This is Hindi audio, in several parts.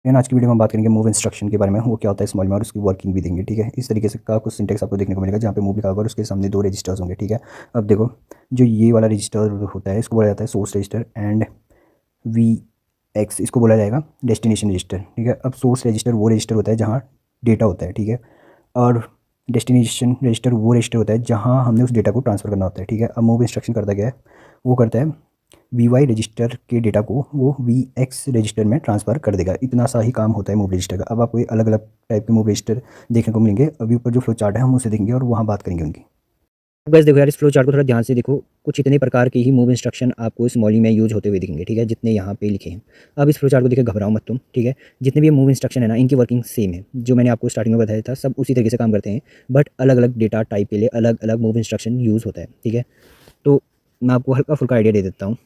आज की वीडियो में हम बात करेंगे मूव इंस्ट्रक्शन के बारे में। वो क्या होता है स्मॉल में, और उसकी वर्किंग भी देंगे। ठीक है, इस तरीके से का कुछ सिंटेक्स आपको देखने को मिलेगा जहाँ पे मूव लिखा होगा और उसके सामने दो रजिस्टर्स होंगे। ठीक है, अब देखो, जो ये वाला रजिस्टर होता है इसको बोला जाता है source register, and V X इसको बोला जाएगा डेस्टिनेशन रजिस्टर। ठीक है, अब सोर्स रजिस्टर वो रजिस्टर होता है जहाँ डेटा होता है। ठीक है, और डेस्टिनेशन रजिस्टर वो रजिस्टर होता है जहाँ हमने उस डेटा को ट्रांसफ़र करना होता है। ठीक है, अब मूव इंस्ट्रक्शन करता क्या है, वो करता है वी वाई रजिस्टर के डेटा को वो वी एक्स रजिस्टर में ट्रांसफ़र कर देगा। इतना सा ही काम होता है मूव रजिस्टर का। अब आपको ये अलग अलग टाइप के मूव रजिस्टर देखने को मिलेंगे। अभी ऊपर जो फ्लो चार्ट है हम उसे देखेंगे और वहाँ बात करेंगे उनकी। बस देखो यार, इस फ्लो चार्ट को थोड़ा ध्यान से देखो। कुछ इतने प्रकार के ही मूव इंस्ट्रक्शन आपको इस मॉली में यूज होते हुए दिखेंगे। ठीक है, जितने यहाँ पे लिखे हैं। अब इस फ्लो चार्ट को देखे घबराओ मत तुम। ठीक है, जितने भी मूव इंस्ट्रक्शन है ना, इनकी वर्किंग सेम है। जो मैंने आपको स्टार्टिंग में बताया था, सब उसी तरीके से काम करते हैं, बट अलग अलग डेटा टाइप के लिए अलग अलग मूव इंस्ट्रक्शन यूज़ होता है। ठीक है, तो मैं आपको हल्का फुल्का आइडिया दे देता हूँ।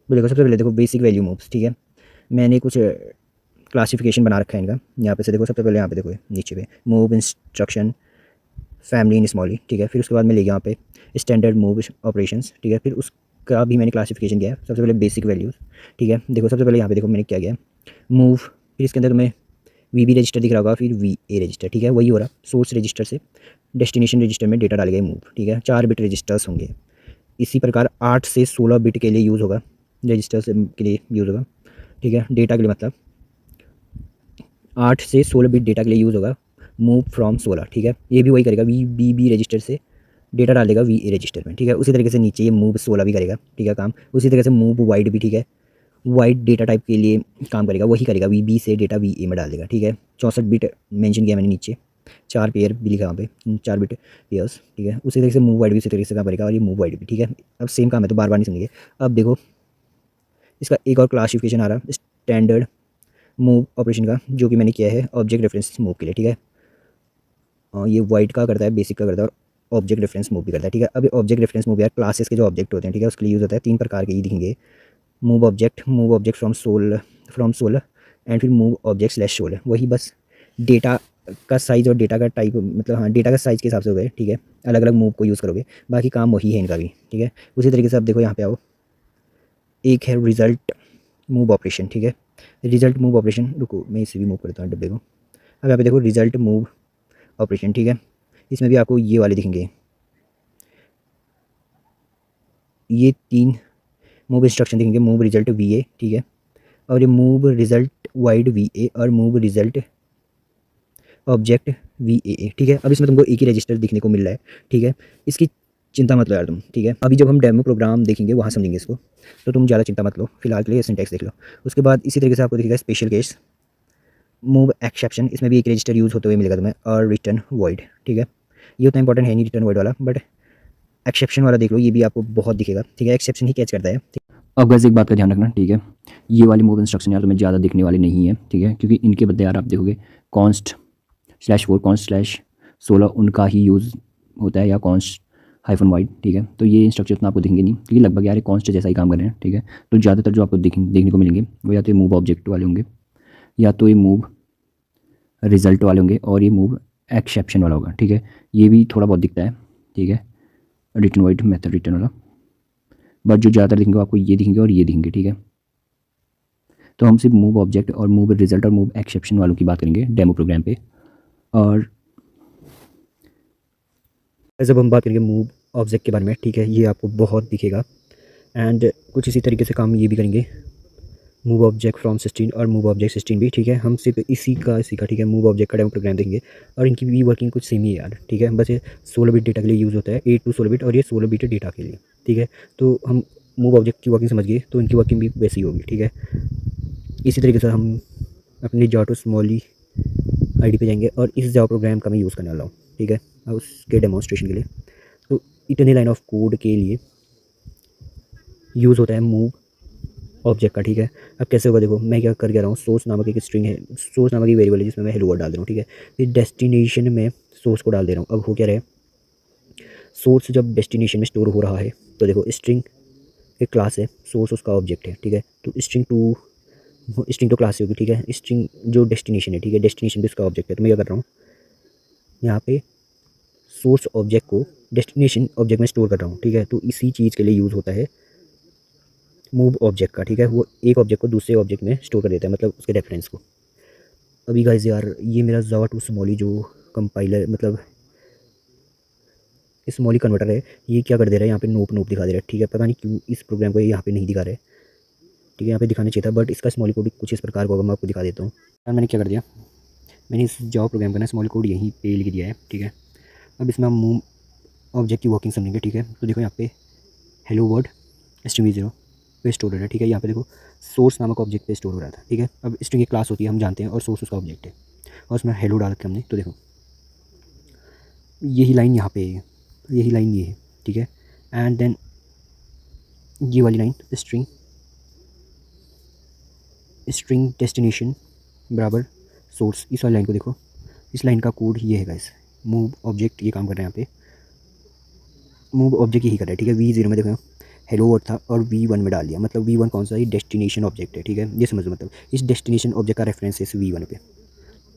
देखो, सबसे पहले देखो बेसिक वैल्यू मूव्स। ठीक है, मैंने कुछ क्लासिफिकेशन बना रखा है इनका। यहाँ पे से देखो, सबसे पहले यहाँ पे देखो नीचे पे मूव इंस्ट्रक्शन फैमिली इन स्मॉली। ठीक है, फिर उसके बाद मैं ले गया यहाँ पे स्टैंडर्ड मूव ऑपरेशंस। ठीक है, फिर उसका भी मैंने क्लासिफिकेशन किया है। सबसे पहले बेसिक वैल्यूज़। ठीक है, देखो सबसे पहले यहाँ पे देखो मैंने क्या किया, मूव, फिर इसके अंदर तुम्हें वी बी रजिस्टर दिख रहा होगा, फिर वी ए रजिस्टर। ठीक है, वही हो रहा, सोर्स रजिस्टर से डेस्टिनेशन रजिस्टर में डेटा डाल गए मूव। ठीक है, 4 बिट रजिस्टर्स होंगे। इसी प्रकार 8 से 16 बिट के लिए यूज़ होगा, रजिस्टर्स के लिए यूज़ होगा। ठीक है, डेटा के लिए मतलब 8 से 16 बिट डेटा के लिए यूज़ होगा मूव फ्रॉम 16। ठीक है, ये भी वही करेगा, वी बी बी रजिस्टर से डेटा डाल देगा वी ए रजिस्टर में। ठीक है, उसी तरीके से नीचे ये मूव 16 भी करेगा। ठीक है, काम उसी तरीके से मूव वाइड भी। ठीक है, वाइड डेटा टाइप के लिए काम करेगा, वही करेगा, वी बी से डेटा वी ए में डाल देगा। ठीक है, 64 बिट मेंशन किया मैंने नीचे, 4 पेयर भी लिखा वहाँ पे, 4 बिट पेयर्स। ठीक है, उसी तरीके से मूव वाइड भी उसी तरीके से काम करेगा, और ये मूव वाइड भी। ठीक है, अब सेम काम है तो बार बार नहीं सुनिए। अब देखो, इसका एक और क्लासिफिकेशन आ रहा है स्टैंडर्ड मूव ऑपरेशन का, जो कि मैंने किया है ऑब्जेक्ट रेफरेंस मूव के लिए। ठीक है, ये वाइड का करता है, बेसिक का करता है, और ऑब्जेक्ट रेफरेंस मूव भी करता है। ठीक है, अब ऑब्जेक्ट रेफरेंस मूव यार क्लासेस के जो ऑब्जेक्ट होते हैं, ठीक है, उसके लिए यूज़ होता है। 3 प्रकार के ही दिखेंगे, move object from sol, and फिर मूव ऑब्जेक्ट स्लैश सोल। वही बस डेटा का साइज़ और डेटा का टाइप, मतलब हाँ, डेटा का साइज़ के हिसाब से हो गए। ठीक है, अलग अलग मूव को यूज़ करोगे, बाकी काम वही है इनका भी। ठीक है, उसी तरीके से आप देखो यहाँ पे आओ, एक है रिजल्ट मूव ऑपरेशन। ठीक है, रिजल्ट मूव ऑपरेशन, रुको मैं इसे भी मूव करता हूँ डब्बे को। अब यहाँ पे देखो रिजल्ट मूव ऑपरेशन। ठीक है, इसमें भी आपको ये वाले दिखेंगे, ये 3 मूव इंस्ट्रक्शन दिखेंगे, मूव रिजल्ट वी ए। ठीक है, और ये move result wide V A और move result object V A. ठीक है, अब इसमें तुमको एक ही रजिस्टर दिखने को मिल रहा है। ठीक है, इसकी चिंता मत लो यार तुम। ठीक है, अभी जब हम डेमो प्रोग्राम देखेंगे वहाँ समझेंगे इसको, तो तुम ज़्यादा चिंता मत लो, फिलहाल के लिए सिंटैक्स देख लो। उसके बाद इसी तरीके से आपको दिखेगा स्पेशल केस मूव एक्सेप्शन, इसमें भी एक रजिस्टर यूज़ होते हुए मिलेगा तुम्हें, और रिटर्न वॉइड। ठीक है, ये उतना इंपॉर्टेंट है नहीं रिटर्न वॉइड वाला, बट एक्सेप्शन वाला देख लो, ये भी आपको बहुत दिखेगा। ठीक है, एक्सेप्शन ही कैच करता है। अब गैस एक बात का ध्यान रखना। ठीक है, ये वाली मूव इंस्ट्रक्शन यार तुम्हें ज़्यादा दिखने वाली नहीं है। ठीक है, क्योंकि इनके बदले यार आप देखोगे कॉन्स्ट स्लैश 4 कॉन्स्ट स्लैश 16 उनका ही यूज़ होता है, या कॉन्स्ट हाइफन वाइड। ठीक है, तो ये इंस्ट्रक्शन तो आपको दिखेंगे नहीं, क्योंकि लगभग यार कॉन्स्ट जैसा ही काम कर रहे हैं। ठीक है, तो ज़्यादातर जो आपको देखने को मिलेंगे वो या तो ये मूव ऑब्जेक्ट वाले होंगे, या तो ये मूव रिजल्ट वाले होंगे, और ये मूव एक्सेप्शन वाला होगा। ठीक है, ये भी थोड़ा बहुत दिखता है। ठीक है, रिटर्न वाइड मेथड रिटर्न वाला, बट जो ज़्यादातर दिखेंगे आपको ये दिखेंगे और ये दिखेंगे। ठीक है, तो हम सिर्फ मूव ऑब्जेक्ट और मूव रिजल्ट और मूव एक्सेप्शन वालों की बात करेंगे डेमो प्रोग्राम पे। और जब हम बात करेंगे मूव ऑब्जेक्ट के बारे में, ठीक है, ये आपको बहुत दिखेगा, एंड कुछ इसी तरीके से काम ये भी करेंगे, मूव ऑब्जेक्ट फ्रॉम 16 और मूव ऑब्जेक्ट 16 भी। ठीक है, हम सिर्फ इसी का ठीक है मूव ऑब्जेक्ट का डेमो प्रोग्राम देखेंगे, और इनकी भी वर्किंग कुछ सेम ही है यार। ठीक है, बस ये 16 बिट डेटा के लिए यूज़ होता है, 8 to 16 बिट, और ये 16 बिट डेटा के लिए। ठीक है, तो हम मूव ऑब्जेक्ट की वर्किंग समझ गए, तो इनकी वर्किंग भी वैसी ही होगी। ठीक है, इसी तरीके से हम अपनी जाटो स्मॉली आईडी पे जाएंगे, और इस जावा प्रोग्राम का मैं यूज़ करने वाला हूँ। ठीक है, और उसके डेमोन्स्ट्रेशन के लिए, तो इतनी लाइन ऑफ कोड के लिए यूज़ होता है मूव ऑब्जेक्ट का। ठीक है, अब कैसे होगा देखो, मैं क्या कर रहा हूँ, सोर्स नामक एक स्ट्रिंग है, सोर्स नामक एक वेरिएबल है जिसमें मैं हेलो वर्ड डाल दे रहा हूँ। ठीक है, फिर डेस्टिनेशन में सोर्स को डाल दे रहा हूँ। अब हो क्या रहा है, सोर्स जब डेस्टिनेशन में स्टोर हो रहा है, तो देखो स्ट्रिंग एक क्लास है, सोर्स उसका ऑब्जेक्ट है। ठीक है, तो स्ट्रिंग तो क्लास ही होगी। ठीक है, स्ट्रिंग जो डेस्टिनेशन है, ठीक है, डेस्टिनेशन भी उसका ऑब्जेक्ट है। तो मैं क्या कर रहा हूँ, यहाँ पे सोर्स ऑब्जेक्ट को डेस्टिनेशन ऑब्जेक्ट में स्टोर कर रहा हूँ। ठीक है, तो इसी चीज़ के लिए यूज़ होता है मूव ऑब्जेक्ट का, ठीक है, वो एक ऑब्जेक्ट को दूसरे ऑब्जेक्ट में स्टोर कर देता है, मतलब उसके रेफरेंस को। अभी गाइस यार ये मेरा जावा टू स्मॉली जो कंपाइलर मतलब स्मॉली कन्वर्टर है, ये क्या कर दे रहा है, यहाँ पे नोप नोप दिखा दे रहा है, ठीक है। पता नहीं क्यों इस प्रोग्राम को ये यहाँ पे नहीं दिखा रहा है, ठीक है, यहाँ पे दिखाना चाहिए था, बट इसका स्मॉली कोड कुछ इस प्रकार का होगा, मैं आपको दिखा देता हूँ। यार मैंने क्या कर दिया, मैंने इस जावा प्रोग्राम का ना स्मॉली कोड यहीं पे लिख दिया है, ठीक है। अब इसमें हम मूव ऑब्जेक्ट की वर्किंग समझेंगे, ठीक है। तो देखो यहाँ पे हेलो वर्ड स्ट्रिंग 0 पे स्टोर हो रहा है, ठीक है। यहाँ पे देखो सोर्स नामक ऑब्जेक्ट पे स्टोर हो रहा था, ठीक है। अब स्ट्रिंग एक क्लास होती है, हम जानते हैं, और सोर्स उसका ऑब्जेक्ट है, और उसमें हेलो डाल के हमने, तो देखो यही लाइन यहाँ पे है, यही लाइन ये है, ठीक है। एंड देन ये वाली लाइन स्ट्रिंग डेस्टिनेशन बराबर सोर्स, इस वाली लाइन को देखो, इस लाइन का कोड ये है गाइस। मूव ऑब्जेक्ट ये काम कर रहा है यहाँ पे, मूव ऑब्जेक्ट यही कर रहा है, ठीक है। V0 में देखो हेलो वर्ड था और V1 में डाल दिया, मतलब V1 कौन सा है, डेस्टिनेशन ऑब्जेक्ट है, ठीक है। ये समझो, मतलब इस डेस्टिनेशन ऑब्जेक्ट का रेफरेंस है इस V1 पे,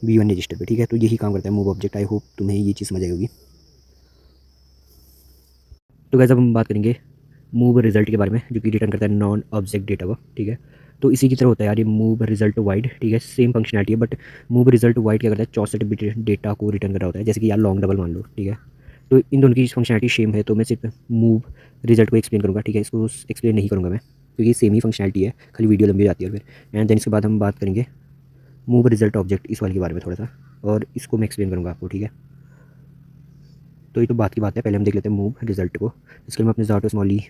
V1 रजिस्टर पे, ठीक है। तो यही काम करता है मूव ऑब्जेक्ट। आई होप तुम्हें ये चीज़ समझ आई होगी। तो गाइस अब हम बात करेंगे मूव रिजल्ट के बारे में, जो कि रिटर्न करता है नॉन ऑब्जेक्ट डेटा को, ठीक है। तो इसी की तरह होता है यार ये मूव रिजल्ट वाइड, ठीक है, सेम फंक्शनलिटी है, बट मूव रिजल्ट वाइड क्या करता है, 64 बिट डेटा को रिटर्न कर रहा होता है, जैसे कि यार लॉन्ग डबल मान लो, ठीक है। तो इन दोनों की फंक्शनलिटी सेम है, तो मैं सिर्फ मूव रिजल्ट को एक्सप्लेन करूँगा, ठीक है। इसको एक्सप्लेन नहीं करूँगा मैं, क्योंकि सेम ही फंक्शनलिटी है, खाली वीडियो लंबी हो जाती है। फिर एंड देन इसके बाद हम बात करेंगे मूव रिजल्ट ऑब्जेक्ट, इस वाले के बारे में थोड़ा सा, और इसको मैं एक्सप्लेन करूँगा आपको, ठीक है। तो ये तो बात की बात है, पहले हम देख लेते हैं मूव रिजल्ट को। इसके लिए मैं अपने जावा टू स्मॉली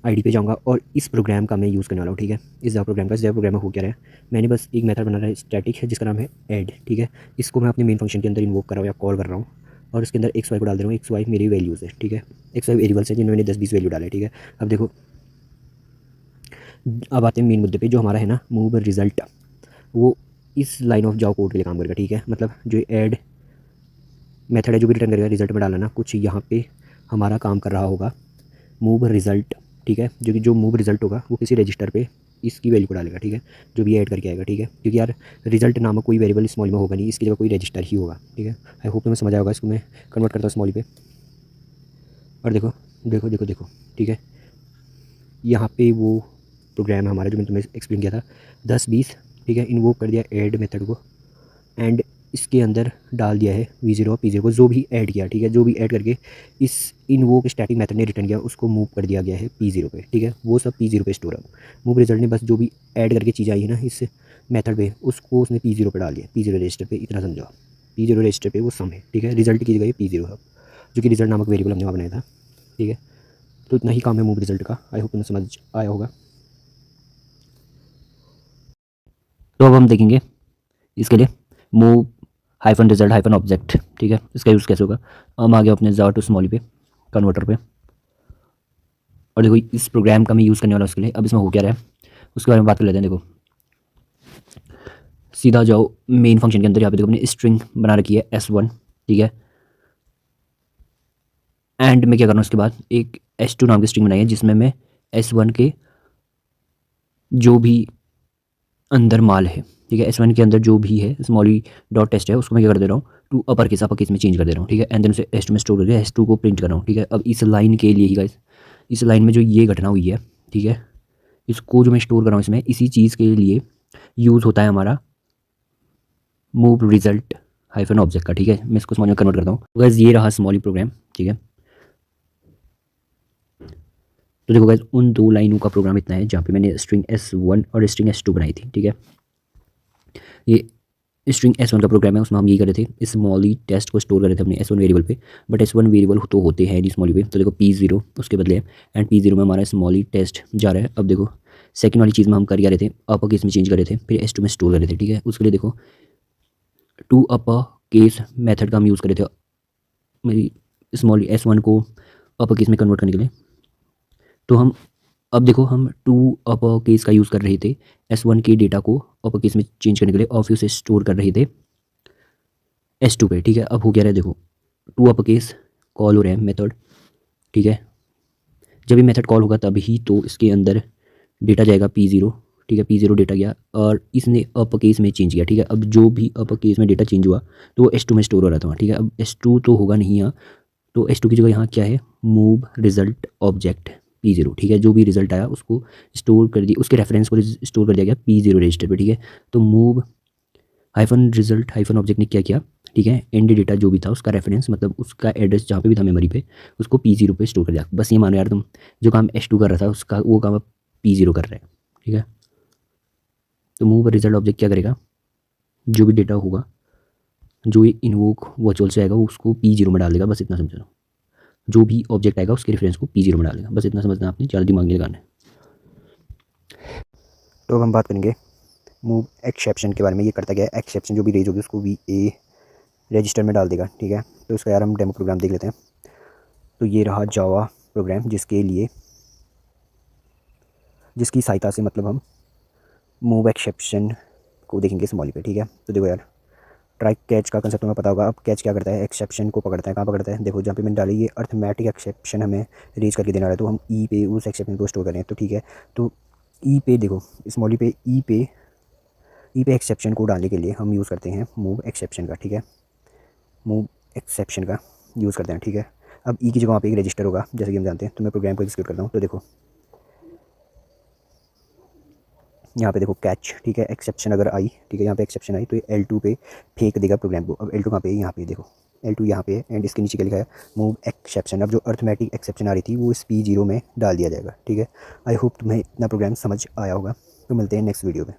आईडी पे जाऊंगा और इस प्रोग्राम का मैं यूज़ करने वाला हूँ, ठीक है। इस जावा प्रोग्राम में हो क्या रहा है, मैंने बस एक मेथड बना रहा है स्टैटिक है, जिसका नाम है ऐड, ठीक है। इसको मैं अपने मेन फंक्शन के अंदर इन्वोक कर रहा हूँ या कॉल कर रहा हूँ, और उसके अंदर एक्स वाई को डाल दे रहा हूँ। एक्स वाई मेरी वैल्यूज़ है, ठीक है। एक्स वाई वेरिएबल्स है जिनमें मैंने 10-20 वैल्यू डाला है, ठीक है। अब देखो, अब आते हैं मेन मुद्दे पे, जो हमारा है ना मूव रिजल्ट, वो इस लाइन ऑफ जावा कोड के लिए काम करेगा, ठीक है। मतलब जो ऐड मेथड है जो भी रिटर्न करेगा रिजल्ट में डालना ना, कुछ यहाँ पे हमारा काम कर रहा होगा मूव रिजल्ट, ठीक है। जो कि जो मूव रिजल्ट होगा वो किसी रजिस्टर पे इसकी वैल्यू को डालेगा, ठीक है, जो भी ऐड करके आएगा, ठीक है। क्योंकि यार रिजल्ट नामक कोई वेरिएबल स्मॉल में होगा नहीं, इसकी जगह कोई रजिस्टर ही होगा, ठीक है। आई होप तुम्हें समझ आएगा। इसको मैं कन्वर्ट करता हूँ स्मॉल पे, और देखो देखो देखो देखो, ठीक है। यहाँ पे वो प्रोग्राम है हमारा जो मैंने तुम्हें एक्सप्लेन किया था 10-20, ठीक है। इन्वोक कर दिया ऐड मेथड को, एंड इसके अंदर डाल दिया है V0 और P0 को, जो भी ऐड किया, ठीक है। जो भी ऐड करके इस इन्वोक स्टैटिक मेथड ने रिटर्न किया, उसको मूव कर दिया गया है P0 पे, ठीक है। वो सब P0 पे स्टोर है। मूव रिजल्ट ने बस जो भी ऐड करके चीज़ आई है ना इस मेथड पे, उसको उसने P0 पे डाल दिया, P0 रजिस्टर पे। इतना समझो, P0 रजिस्टर पे वो सम है, ठीक है। रिजल्ट की जगह P0 है, जो कि रिजल्ट नामक वेरिएबल हमने वहाँ बनाया था, ठीक है। तो इतना ही काम है मूव रिजल्ट का। आई होप तुम्हें समझ आया होगा। तो अब हम देखेंगे इसके लिए move hyphen result hyphen object, ठीक है, इसका यूज़ कैसे होगा। हम आ गए अपने जावा टू स्मॉली पे कन्वर्टर पे, और देखो इस प्रोग्राम का मैं यूज़ करने वाला हूँ उसके लिए। अब इसमें हो क्या रहा है उसके बारे में बात कर लेते हैं। देखो सीधा जाओ मेन फंक्शन के अंदर, यहाँ पे देखो अपने स्ट्रिंग बना रखी है S1, ठीक है। एंड में क्या करना है उसके बाद एक S2 नाम की स्ट्रिंग बनाई है, जिसमें मैं S1 के जो भी अंदर माल है, ठीक है, S1 के अंदर जो भी है स्मॉली डॉट टेस्ट है, उसको मैं क्या कर दे रहा हूँ टू अपर केस में चेंज कर दे रहा हूँ, ठीक है। एंड देन उसे S2 में स्टोर करके S2 को प्रिंट कर रहा हूँ, ठीक है। अब इस लाइन के लिए ही गाइस, इस लाइन में जो ये घटना हुई है, ठीक है, इसको जो मैं स्टोर कर रहा हूँ इसमें, इसी चीज़ के लिए यूज़ होता है हमारा मूव रिजल्ट हाइफन ऑब्जेक्ट का, ठीक है। मैं इसको स्मॉल में कन्वर्ट करता हूँ। तो गाइस ये रहा स्मॉली प्रोग्राम, ठीक है। तो देखो गाइस उन दो लाइनों का प्रोग्राम इतना है जहाँ पे मैंने स्ट्रिंग S1 और स्ट्रिंग S2 बनाई थी, ठीक है। ये स्ट्रिंग S1 का प्रोग्राम है, उसमें हम यही कर रहे थे स्मॉली टेस्ट को स्टोर कर रहे थे अपने S1 वेरिएबल पे, बट S1 वेरिएबल तो होते हैं नहीं स्मॉली पे। तो देखो P0 उसके बदले है, एंड P0 में हमारा स्मॉली टेस्ट जा रहा है। अब देखो सेकंड वाली चीज़ में हम कर रहे थे अपर केस में चेंज कर रहे थे, फिर S2 में स्टोर कर रहे थे, ठीक है। उसके लिए देखो टू अपर केस मेथड का हम यूज़ कर रहे थे मेरी स्मॉली S1 को अपर केस में कन्वर्ट करने के लिए। तो हम अब देखो हम टू अपर केस का यूज़ कर रहे थे S1 के डेटा को अपर केस में चेंज करने के लिए, और फिर उसे स्टोर कर रहे थे S2 पे, ठीक है। अब हो क्या रहा है, देखो टू अपर केस कॉल हो रहा है मेथड, ठीक है। जब ये मेथड कॉल होगा तभी तो इसके अंदर डेटा जाएगा P0, ठीक है। P0 डेटा गया और इसने अपर केस में चेंज किया, ठीक है। अब जो भी अपर केस में डेटा चेंज हुआ तो वो S2 में स्टोर हो रहा था, ठीक है। अब S2 तो होगा नहीं यहाँ, तो S2 की जगह यहाँ क्या है मूव रिजल्ट ऑब्जेक्ट, P0, ठीक है। जो भी रिजल्ट आया उसको स्टोर कर दिया, उसके रेफरेंस को स्टोर कर दिया गया P0 रजिस्टर पे, ठीक है। तो move hyphen result hyphen object ने क्या किया, ठीक है, एंड डेटा जो भी था उसका रेफरेंस मतलब उसका एड्रेस जहाँ पे भी था मेमोरी पे उसको P0 पे स्टोर कर दिया। बस ये मानो यार तुम जो काम H2 कर रहा था उसका वो काम अब P0 कर रहे हैं, ठीक है। तो मूव रिजल्ट ऑब्जेक्ट क्या करेगा, जो भी डेटा होगा जो ये इन्वोक वर्चुअल से आएगा वो उसको P0 में डाल देगा, बस इतना समझना। जो भी ऑब्जेक्ट आएगा उसके रेफरेंस को P0 में डाल देगा, बस इतना समझना, आपने ज़्यादा दिमाग नहीं लगाना है। तो अब हम बात करेंगे मूव एक्सेप्शन के बारे में। ये करता क्या है, एक्सेप्शन जो भी रेज होगी उसको VA रजिस्टर में डाल देगा, ठीक है। तो इसका यार हम डेमो प्रोग्राम देख लेते हैं। तो ये रहा जावा प्रोग्राम जिसकी सहायता से मतलब हम मूव एक्सेप्शन को देखेंगे स्मॉली पे, ठीक है। तो देखो यार, ट्राई कैच का कंसेप्ट हमें पता होगा। अब कैच क्या करता है, एक्सेप्शन को पकड़ता है। कहाँ पकड़ता है, देखो जहाँ पे मैंने डाली ये अर्थमेटिक एक्सेप्शन हमें रेज करके देना है, तो हम ई पे उस एक्सेप्शन को स्टोर करें, तो ठीक है। तो ई पे देखो स्मॉली पे ई पे एक्सेप्शन को डालने के लिए हम यूज़ करते हैं मूव एक्सेप्शन का, ठीक है। मूव एक्सेप्शन का यूज़ करते हैं, ठीक है। अब ई की जगह वहाँ पे एक रजिस्टर होगा जैसे कि हम जानते हैं। तो मैं प्रोग्राम को एग्जीक्यूट करता हूँ। तो देखो यहाँ पे देखो कैच, ठीक है, एक्सेप्शन अगर आई, ठीक है, यहाँ पे एक्सेप्शन आई तो ये L2 पे फेंक देगा प्रोग्राम को। अब L2 कहाँ पे है, यहाँ पे देखो L2 यहाँ पे है एंड इसके नीचे क्या लिखा है, मूव एक्सेप्शन। अब जो अर्थमेटिक एक्सेप्शन आ रही थी वो इस P0 में डाल दिया जाएगा, ठीक है। आई होप तुम्हें इतना प्रोग्राम समझ आया होगा। तो मिलते हैं नेक्स्ट वीडियो में।